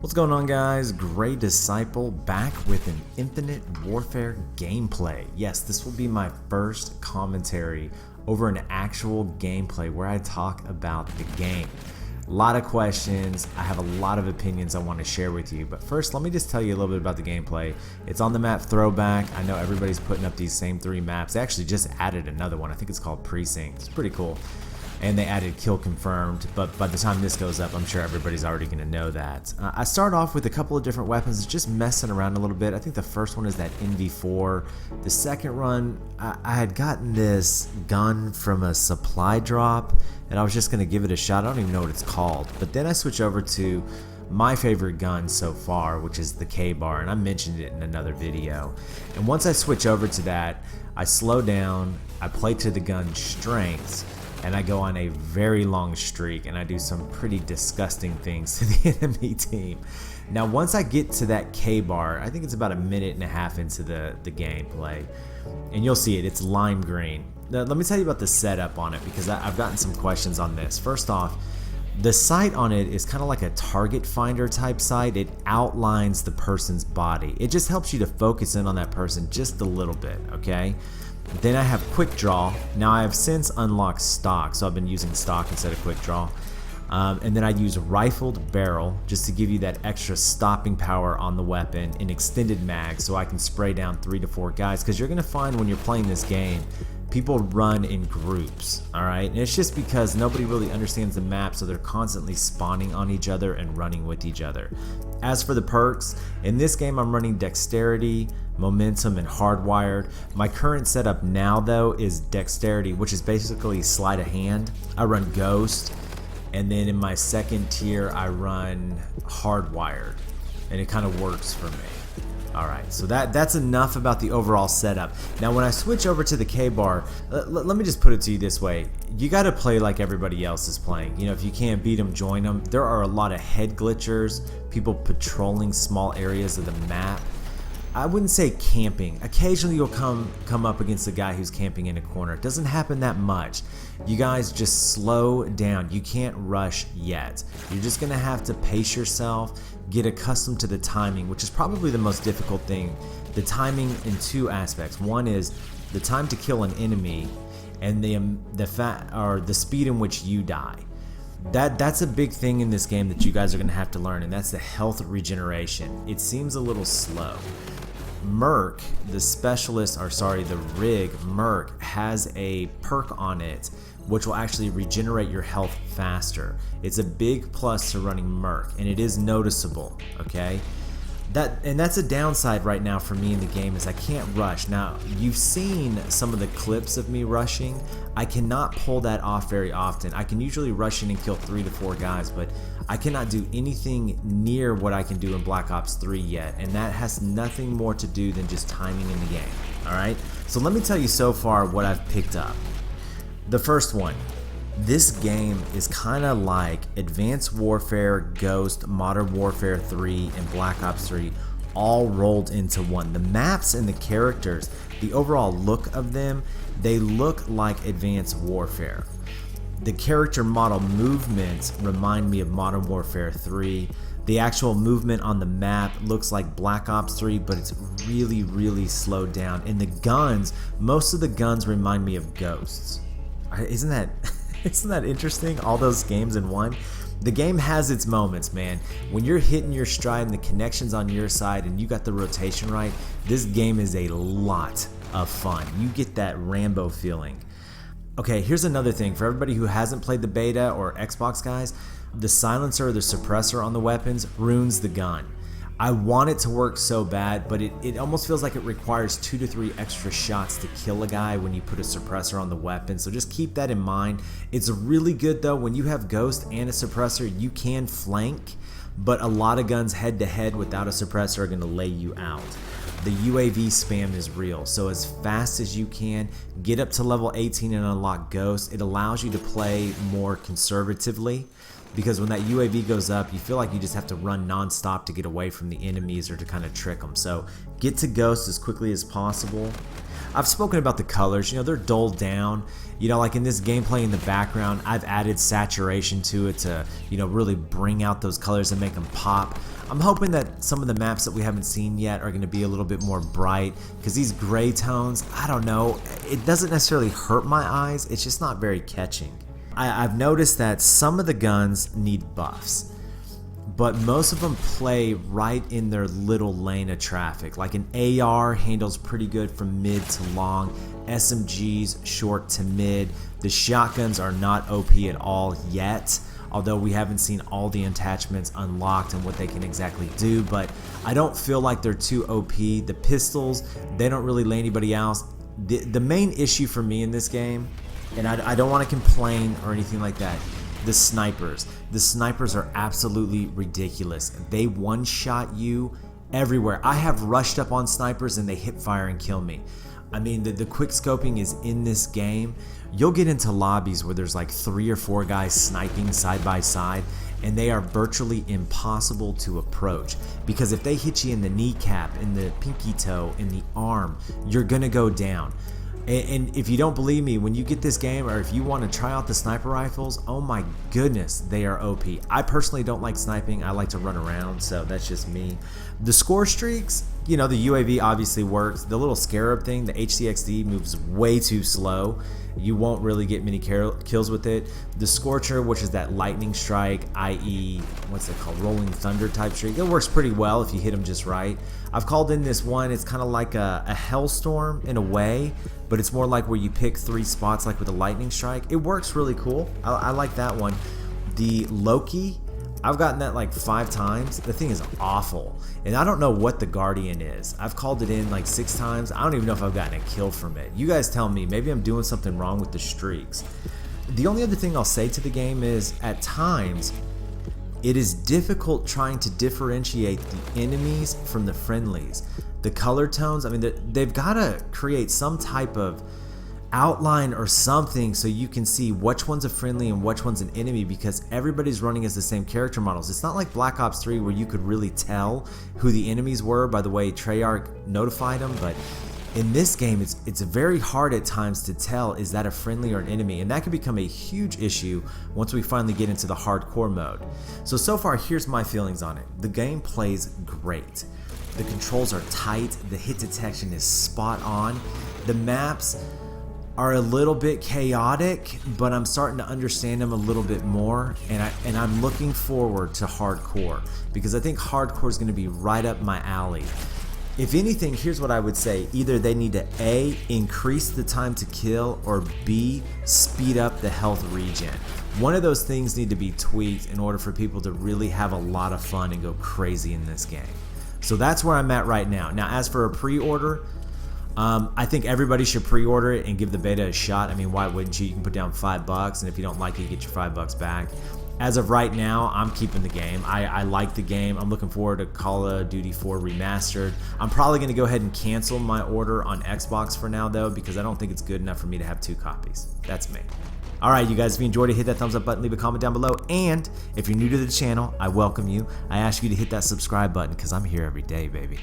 What's going on, guys? Gray Disciple back with an Infinite Warfare gameplay. Yes, this will be my first commentary over an actual gameplay where I talk about the game. A lot of questions, I have a lot of opinions I want to share with you, but first let me just tell you a little bit about the gameplay. It's on the map Throwback. I know everybody's putting up these same three maps. They actually just added another one. I think it's called Precinct. It's pretty cool. And they added kill confirmed, but by the time this goes up, I'm sure everybody's already going to know that. I start off with a couple of different weapons, just messing around a little bit. I think the first one is that NV4. The second run, I had gotten this gun from a supply drop, and I was just going to give it a shot. I don't even know what it's called. But then I switch over to my favorite gun so far, which is the K-bar, and I mentioned it in another video. And once I switch over to that, I slow down, I play to the gun's strengths, and I go on a very long streak, and I do some pretty disgusting things to the enemy team. Now, once I get to that K-bar, I think it's about a minute and a half into the gameplay, and you'll see it's lime green. Now, let me tell you about the setup on it, because I've gotten some questions on this. First off, the sight on it is kind of like a target finder type sight. It outlines the person's body. It just helps you to focus in on that person just a little bit, okay? Then I have quick draw. Now I have since unlocked stock, so I've been using stock instead of quick draw. And then I use rifled barrel just to give you that extra stopping power on the weapon, and extended mag so I can spray down 3 to 4 guys, because you're going to find when you're playing this game, people run in groups, alright? And it's just because nobody really understands the map, so they're constantly spawning on each other and running with each other. As for the perks, in this game I'm running dexterity, momentum, and hardwired. My current setup now though is dexterity, which is basically sleight of hand. I run ghost, and then in my second tier I run hardwired, and it kind of works for me. Alright, so that's enough about the overall setup. Now when I switch over to the K-bar, let me just put it to you this way. You got to play like everybody else is playing. You know, if you can't beat them, join them. There are a lot of head glitchers, people patrolling small areas of the map. I wouldn't say camping. Occasionally you'll come up against a guy who's camping in a corner. It doesn't happen that much. You guys just slow down. You can't rush yet. You're just gonna have to pace yourself, get accustomed to the timing, which is probably the most difficult thing. The timing in two aspects. One is the time to kill an enemy, and the speed in which you die. That's a big thing in this game that you guys are gonna have to learn, and that's the health regeneration. It seems a little slow. Merc, the rig Merc has a perk on it which will actually regenerate your health faster. It's a big plus to running Merc, and it is noticeable, okay? That's a downside right now for me in the game, is I can't rush. Now, you've seen some of the clips of me rushing. I cannot pull that off very often. I can usually rush in and kill 3 to 4 guys, but I cannot do anything near what I can do in Black Ops 3 yet, and that has nothing more to do than just timing in the game, alright? So let me tell you so far what I've picked up. The first one. This game is kind of like Advanced Warfare, Ghost, Modern Warfare 3, and Black Ops 3 all rolled into one. The maps and the characters, the overall look of them, they look like Advanced Warfare. The character model movements remind me of Modern Warfare 3. The actual movement on the map looks like Black Ops 3, but it's really, really slowed down. And the guns, most of the guns remind me of Ghosts. Isn't that interesting? All those games in one. The game has its moments, man. When you're hitting your stride and the connection's on your side and you got the rotation right, this game is a lot of fun. You get that Rambo feeling. Okay, here's another thing. For everybody who hasn't played the beta or Xbox guys, the silencer or the suppressor on the weapons ruins the gun. I want it to work so bad, but it almost feels like it requires 2 to 3 extra shots to kill a guy when you put a suppressor on the weapon, so just keep that in mind. It's really good though, when you have Ghost and a suppressor, you can flank, but a lot of guns head to head without a suppressor are going to lay you out. The UAV spam is real, so as fast as you can, get up to level 18 and unlock Ghost. It allows you to play more conservatively, because when that UAV goes up, you feel like you just have to run non-stop to get away from the enemies or to kind of trick them. So get to Ghost as quickly as possible. I've spoken about the colors, they're dulled down. Like in this gameplay in the background, I've added saturation to it to, really bring out those colors and make them pop. I'm hoping that some of the maps that we haven't seen yet are going to be a little bit more bright, because these gray tones, I don't know, it doesn't necessarily hurt my eyes, it's just not very catching. I've noticed that some of the guns need buffs, but most of them play right in their little lane of traffic. Like an AR handles pretty good from mid to long, SMGs short to mid. The shotguns are not OP at all yet, although we haven't seen all the attachments unlocked and what they can exactly do, but I don't feel like they're too OP. The pistols, they don't really lay anybody else. The main issue for me in this game, and I don't want to complain or anything like that, the snipers. The snipers are absolutely ridiculous. They one-shot you everywhere. I have rushed up on snipers and they hip fire and kill me. I mean, the quick scoping is in this game. You'll get into lobbies where there's like 3 or 4 guys sniping side by side, and they are virtually impossible to approach, because if they hit you in the kneecap, in the pinky toe, in the arm, you're gonna go down. And if you don't believe me, when you get this game, or if you want to try out the sniper rifles, oh my goodness, they are OP. I personally don't like sniping. I like to run around, so that's just me. The score streaks, the UAV obviously works. The little scarab thing, the HCXD, moves way too slow. You won't really get many kills with it. The Scorcher, which is that lightning strike, i.e. what's it called, rolling thunder type streak, it works pretty well if you hit them just right. I've called in this one, it's kind of like a hellstorm in a way, but it's more like where you pick 3 spots like with a lightning strike. It works really cool. I like that one. The Loki, I've gotten that like 5 times. The thing is awful, and I don't know what the Guardian is. I've called it in like 6 times. I don't even know if I've gotten a kill from it. You guys tell me, maybe I'm doing something wrong with the streaks. The only other thing I'll say to the game is, at times, it is difficult trying to differentiate the enemies from the friendlies. The color tones, I mean, they've got to create some type of outline or something so you can see which one's a friendly and which one's an enemy, because everybody's running as the same character models. It's not like Black Ops 3 where you could really tell who the enemies were by the way Treyarch notified them, but in this game it's very hard at times to tell, is that a friendly or an enemy, and that can become a huge issue once we finally get into the hardcore mode. So far, here's my feelings on it. The game plays great. The controls are tight, the hit detection is spot on. The maps are a little bit chaotic, but I'm starting to understand them a little bit more, and I'm looking forward to hardcore, because I think hardcore is going to be right up my alley. If anything, here's what I would say: either they need to A, increase the time to kill, or B, speed up the health regen. One of those things need to be tweaked in order for people to really have a lot of fun and go crazy in this game. So that's where I'm at right now. Now, as for a pre-order, I think everybody should pre-order it and give the beta a shot. I mean, why wouldn't you? You can put down $5, and if you don't like it, you get your $5 back. As of right now, I'm keeping the game. I like the game. I'm looking forward to Call of Duty 4 Remastered. I'm probably going to go ahead and cancel my order on Xbox for now, though, because I don't think it's good enough for me to have 2 copies. That's me. Alright, you guys, if you enjoyed it, hit that thumbs up button, leave a comment down below, and if you're new to the channel, I welcome you. I ask you to hit that subscribe button, because I'm here every day, baby.